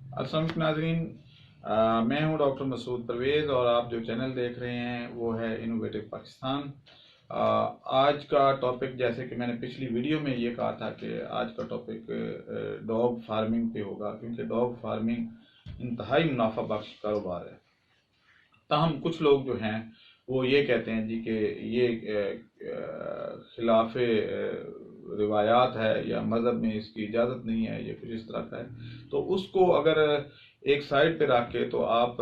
अस्सलाम वालेकुम नाज़रीन, मैं हूं डॉक्टर मसूद परवेज़ और आप जो चैनल देख रहे हैं वो है इनोवेटिव पाकिस्तान। आज का टॉपिक, जैसे कि मैंने पिछली वीडियो में ये कहा था कि आज का टॉपिक डॉग फार्मिंग पे होगा, क्योंकि डॉग फार्मिंग इंतहाई मुनाफा बख्श कारोबार है। ताहम कुछ लोग जो हैं वो ये कहते हैं जी कि ये खिलाफ रिवायात है या मज़हब में इसकी इजाज़त नहीं है, ये कुछ इस तरह का है। तो उसको अगर एक साइड पे रख के तो आप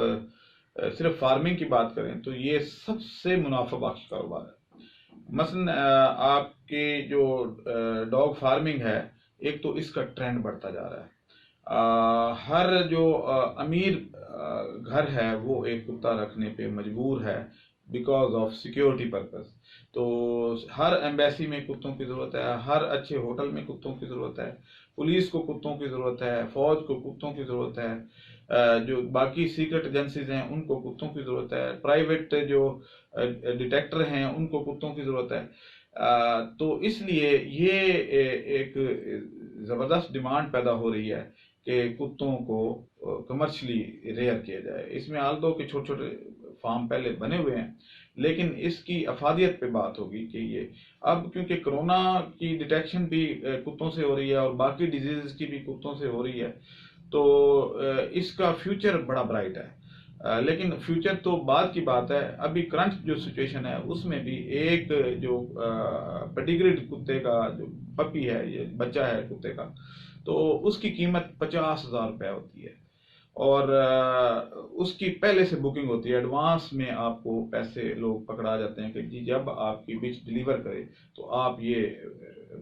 सिर्फ फार्मिंग की बात करें तो ये सबसे मुनाफा बख्श कारोबार है। मसलन आपके जो डॉग फार्मिंग है, एक तो इसका ट्रेंड बढ़ता जा रहा है। हर जो अमीर घर है वो एक कुत्ता रखने पे मजबूर है बिकॉज ऑफ सिक्योरिटी पर्पस। तो हर एम्बेसी में कुत्तों की ज़रूरत है, हर अच्छे होटल में कुत्तों की ज़रूरत है, पुलिस को कुत्तों की ज़रूरत है, फौज को कुत्तों की ज़रूरत है, जो बाकी सीक्रेट एजेंसीज हैं उनको कुत्तों की ज़रूरत है, प्राइवेट जो डिटेक्टर हैं उनको कुत्तों की ज़रूरत है। तो इसलिए ये एक ज़बरदस्त डिमांड पैदा हो रही है कि कुत्तों को कमर्शली रेयर किया जाए। इसमें आल दो के छोटे छोटे फार्म पहले बने हुए हैं, लेकिन इसकी अफादियत पे बात होगी कि ये अब क्योंकि कोरोना की डिटेक्शन भी कुत्तों से हो रही है और बाकी डिजीज़ की भी कुत्तों से हो रही है, तो इसका फ्यूचर बड़ा ब्राइट है। लेकिन फ्यूचर तो बाद की बात है। अभी करंट जो सिचुएशन है उसमें भी एक जो पेडिग्रीड कुत्ते का जो पपी है, ये बच्चा है कुत्ते का, तो उसकी कीमत 50,000 रुपये होती है और उसकी पहले से बुकिंग होती है। एडवांस में आपको पैसे लोग पकड़ा जाते हैं कि जी जब आपकी बिच डिलीवर करे तो आप ये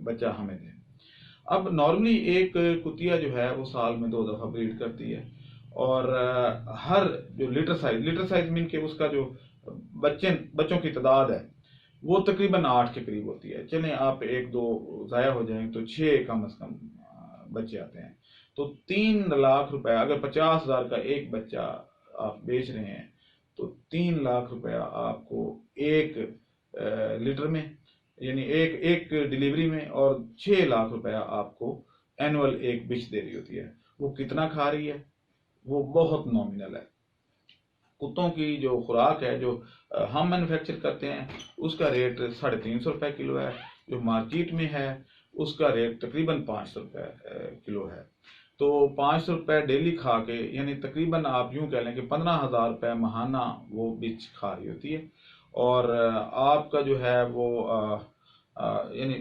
बच्चा हमें दें। अब नॉर्मली एक कुतिया जो है वो साल में 2 दफ़ा ब्रीड करती है और हर जो लिटर साइज मीन के उसका जो बच्चों की तादाद है वो तकरीबन 8 के करीब होती है। चलें आप एक दो ज़ाया हो जाएं तो 6 कम से कम बच्चे आते हैं। तो 3 लाख रुपया, अगर 50,000 का एक बच्चा आप बेच रहे हैं तो 3 लाख रुपया आपको एक लीटर में, यानी एक एक डिलीवरी में, और 6 लाख रुपया आपको एनुअल एक बिच दे रही होती है। वो कितना खा रही है? वो बहुत नॉमिनल है। कुत्तों की जो खुराक है जो हम मैन्युफैक्चर करते हैं उसका रेट 350 रुपये किलो है, जो मार्केट में है उसका रेट तकरीबन 500 रुपये किलो है। तो 500 रुपये डेली खा के, यानी तकरीबन आप यूं कह लें कि 15,000 रुपये महाना वो बिच खा रही होती है। और आपका जो है वो यानी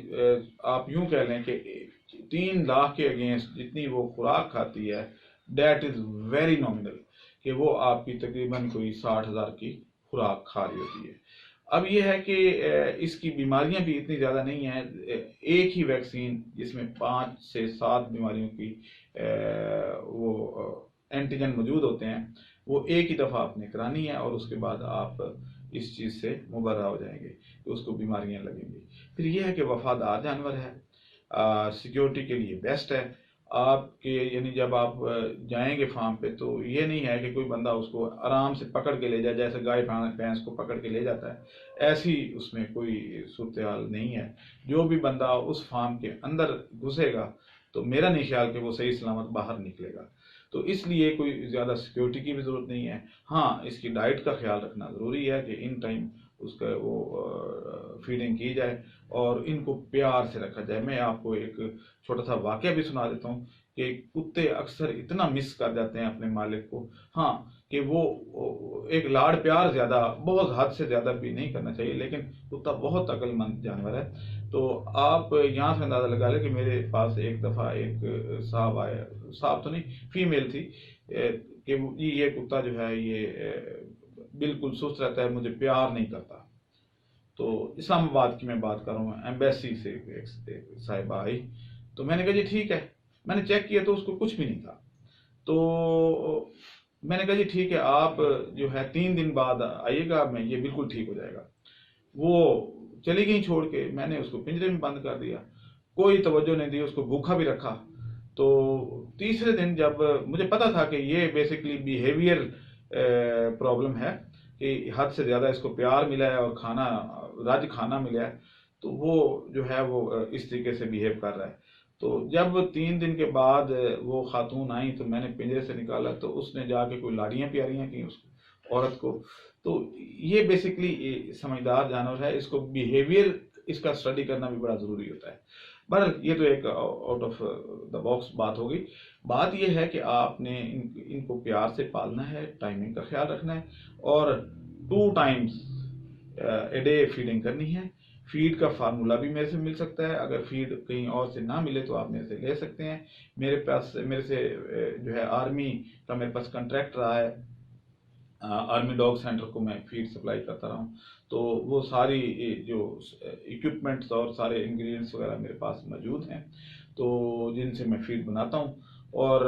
आप यूं कह लें कि 3 लाख के अगेंस्ट जितनी वो खुराक खाती है, डेट इज़ वेरी नॉमिनल, कि वो आपकी तकरीबन कोई 60,000 की खुराक खा रही होती है। अब ये है कि इसकी बीमारियां भी इतनी ज़्यादा नहीं हैं। एक ही वैक्सीन जिसमें 5 से 7 बीमारियों की वो एंटीजन मौजूद होते हैं, वो एक ही दफ़ा आपने करानी है और उसके बाद आप इस चीज़ से मुबर्रा हो जाएंगे कि उसको बीमारियां लगेंगी। फिर यह है कि वफादार जानवर है, सिक्योरिटी के लिए बेस्ट है आपके। यानी जब आप जाएंगे फार्म पे तो ये नहीं है कि कोई बंदा उसको आराम से पकड़ के ले जाए, जैसे गाय भैंस को पकड़ के ले जाता है, ऐसी उसमें कोई सूरत हाल नहीं है। जो भी बंदा उस फार्म के अंदर घुसेगा तो मेरा नहीं ख्याल कि वो सही सलामत बाहर निकलेगा। तो इसलिए कोई ज़्यादा सिक्योरिटी की भी ज़रूरत नहीं है। हाँ, इसकी डाइट का ख्याल रखना ज़रूरी है कि इन टाइम उसका वो फीडिंग की जाए और इनको प्यार से रखा जाए। मैं आपको एक छोटा सा वाक़या भी सुना देता हूँ कि कुत्ते अक्सर इतना मिस कर जाते हैं अपने मालिक को, हाँ, कि वो एक लाड़ प्यार ज़्यादा, बहुत हद से ज़्यादा भी नहीं करना चाहिए, लेकिन कुत्ता बहुत अक्लमंद जानवर है। तो आप यहाँ से अंदाज़ा लगा लें कि मेरे पास एक दफ़ा एक साहब आए, साहब तो नहीं, फीमेल थी, कि ये कुत्ता जो है ये बिल्कुल सुस्त रहता है, मुझे प्यार नहीं करता। तो इस्लामाबाद की मैं बात कर रहा हूँ, एम्बेसी से एक साहिबा आई। तो मैंने कहा जी ठीक है। मैंने चेक किया तो उसको कुछ भी नहीं था। तो मैंने कहा जी ठीक है, आप जो है 3 दिन बाद आइएगा, मैं ये बिल्कुल ठीक हो जाएगा। वो चली गई छोड़ के, मैंने उसको पिंजरे में बंद कर दिया, कोई तवज्जो नहीं दी, उसको भूखा भी रखा। तो तीसरे दिन जब मुझे पता था कि ये बेसिकली बिहेवियर प्रॉब्लम है कि हद से ज़्यादा इसको प्यार मिला है और खाना मिला है, तो वो जो है वो इस तरीके से बिहेव कर रहा है। تو جب 3 دن کے بعد وہ خاتون آئی تو میں نے پنجرے سے نکالا تو اس نے جا کے کوئی لاڑیاں پیاریاں کی اس عورت کو. تو یہ بیسکلی سمجھدار جانور ہے، اس کو بیہیویئر اس کا اسٹڈی کرنا بھی بڑا ضروری ہوتا ہے. بہرحال یہ تو ایک آؤٹ آف دا باکس بات ہوگی. بات یہ ہے کہ آپ نے ان کو پیار سے پالنا ہے، ٹائمنگ کا خیال رکھنا ہے، اور 2 ٹائمز اے ڈے فیڈنگ کرنی ہے. فیڈ کا فارمولا بھی میرے سے مل سکتا ہے، اگر فیڈ کہیں اور سے نہ ملے تو آپ میرے سے لے سکتے ہیں. میرے سے جو ہے آرمی کا میرے پاس کنٹریکٹ رہا ہے، آرمی ڈاگ سینٹر کو میں فیڈ سپلائی کرتا رہا ہوں. تو وہ ساری جو اکوپمنٹس اور سارے انگریڈینٹس وغیرہ میرے پاس موجود ہیں، تو جن سے میں فیڈ بناتا ہوں. اور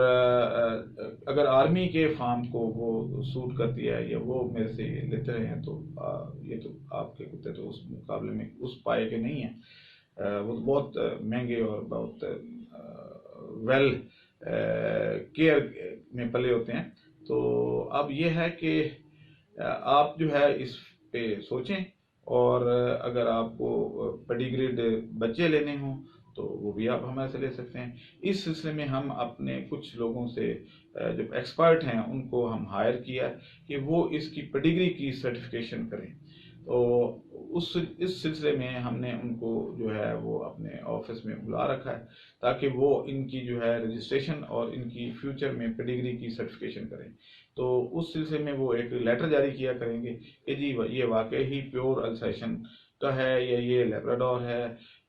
اگر آرمی کے فارم کو وہ سوٹ کرتی ہے یا وہ میرے سے لیتے رہے ہیں تو یہ تو آپ کے کتے تو اس مقابلے میں اس پائے کے نہیں ہیں. وہ بہت مہنگے اور بہت ویل کیئر میں پلے ہوتے ہیں. تو اب یہ ہے کہ آپ جو ہے اس پہ سوچیں، اور اگر آپ کو پیڈیگریڈ بچے لینے ہوں تو وہ بھی آپ ہمارے سے لے سکتے ہیں. اس سلسلے میں ہم اپنے کچھ لوگوں سے جو ایکسپرٹ ہیں ان کو ہم ہائر کیا کہ وہ اس کی پیڈیگری کی سرٹیفکیشن کریں. تو اس سلسلے میں ہم نے ان کو جو ہے وہ اپنے آفس میں بلا رکھا ہے تاکہ وہ ان کی جو ہے رجسٹریشن اور ان کی فیوچر میں پیڈیگری کی سرٹیفکیشن کریں. تو اس سلسلے میں وہ ایک لیٹر جاری کیا کریں گے کہ جی یہ واقعی ہی پیور السیشن کا ہے، یا یہ لیبراڈور ہے،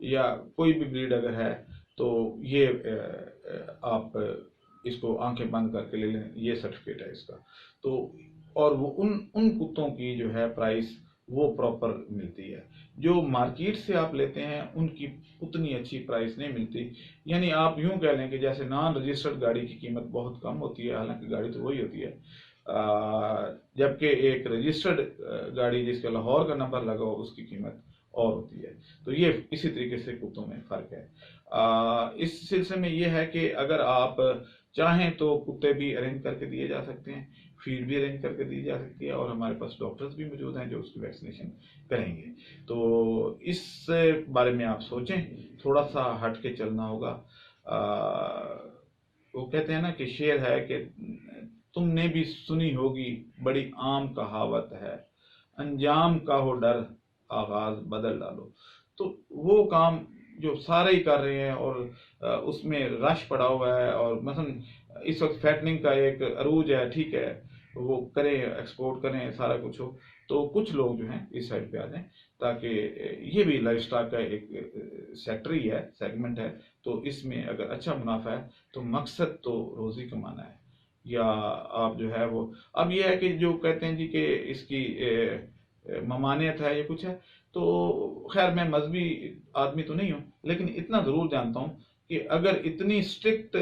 یا کوئی بھی بریڈ اگر ہے تو یہ آپ اس کو آنکھیں بند کر کے لے لیں، یہ سرٹیفکیٹ ہے اس کا. تو اور وہ ان کتوں کی جو ہے پرائس وہ پراپر ملتی ہے. جو مارکیٹ سے آپ لیتے ہیں ان کی اتنی اچھی پرائس نہیں ملتی. یعنی آپ یوں کہہ لیں کہ جیسے نان رجسٹرڈ گاڑی کی قیمت بہت کم ہوتی ہے، حالانکہ گاڑی تو وہی ہوتی ہے، جبکہ ایک رجسٹرڈ گاڑی جس کا لاہور کا نمبر لگا ہو اس کی قیمت اور ہوتی ہے. تو یہ اسی طریقے سے کتوں میں فرق ہے. اس سلسلے میں یہ ہے کہ اگر آپ چاہیں تو کتے بھی ارینج کر کے دیے جا سکتے ہیں، فیڈ بھی ارینج کر کے دی جا سکتی ہے، اور ہمارے پاس ڈاکٹرز بھی موجود ہیں جو اس کی ویکسینیشن کریں گے. تو اس بارے میں آپ سوچیں، تھوڑا سا ہٹ کے چلنا ہوگا. وہ کہتے ہیں نا کہ شعر ہے کہ تم نے بھی سنی ہوگی بڑی عام کہاوت ہے، انجام کا ہو ڈر آغاز بدل ڈالو. تو وہ کام جو سارے ہی کر رہے ہیں اور اس میں رش پڑا ہوا ہے، اور مثلا اس وقت فیٹننگ کا ایک عروج ہے، ٹھیک ہے وہ کریں، ایکسپورٹ کریں، سارا کچھ ہو، تو کچھ لوگ جو ہیں اس سائڈ پہ آ جائیں تاکہ یہ بھی لائف سٹاک کا ایک سیکٹر ہی ہے، سیگمنٹ ہے. تو اس میں اگر اچھا منافع ہے تو مقصد تو روزی کمانا ہے، یا آپ جو ہے وہ اب یہ ہے کہ جو کہتے ہیں جی کہ اس کی ممانعت ہے یا کچھ ہے. تو خیر میں مذہبی آدمی تو نہیں ہوں، لیکن اتنا ضرور جانتا ہوں کہ اگر اتنی اسٹرکٹ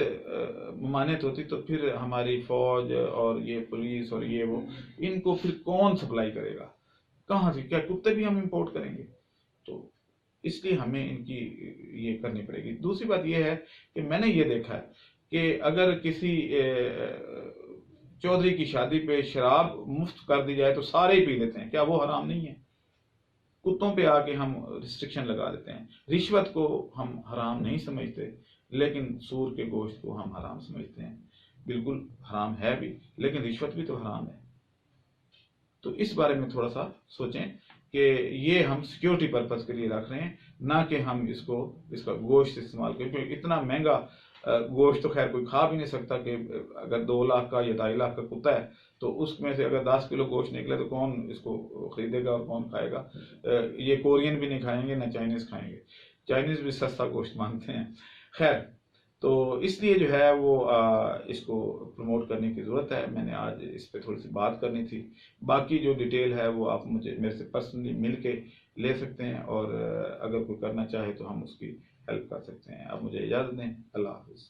ممانعت ہوتی تو پھر ہماری فوج اور یہ پولیس اور یہ وہ ان کو پھر کون سپلائی کرے گا، کہاں سے؟ کیا کتے بھی ہم امپورٹ کریں گے؟ تو اس لیے ہمیں ان کی یہ کرنی پڑے گی. دوسری بات یہ ہے کہ میں نے یہ دیکھا ہے کہ اگر کسی چودھری کی شادی پہ شراب مفت کر دی جائے تو سارے ہی پی لیتے ہیں. کیا وہ حرام نہیں ہے؟ کتوں پہ آ کے ہم ریسٹرکشن لگا دیتے ہیں. رشوت کو ہم حرام نہیں سمجھتے، لیکن سور کے گوشت کو ہم حرام سمجھتے ہیں. بالکل حرام ہے بھی، لیکن رشوت بھی تو حرام ہے. تو اس بارے میں تھوڑا سا سوچیں کہ یہ ہم سیکیورٹی پرپز کے لیے رکھ رہے ہیں، نہ کہ ہم اس کا گوشت استعمال کریں. کیونکہ اتنا مہنگا گوشت تو خیر کوئی کھا بھی نہیں سکتا کہ اگر 2 لاکھ کا یا 2.5 لاکھ کا کتا ہے تو اس میں سے اگر 10 کلو گوشت نکلے تو کون اس کو خریدے گا اور کون کھائے گا؟ یہ کورین بھی نہیں کھائیں گے، نہ چائنیز کھائیں گے. چائنیز بھی سستا گوشت مانگتے ہیں. خیر، تو اس لیے جو ہے وہ اس کو پروموٹ کرنے کی ضرورت ہے. میں نے آج اس پہ تھوڑی سی بات کرنی تھی. باقی جو ڈیٹیل ہے وہ آپ میرے سے پرسنلی مل کے لے سکتے ہیں، اور اگر کوئی کرنا چاہے تو ہم اس کی ہیلپ کر سکتے ہیں. اب مجھے اجازت دیں. اللہ حافظ.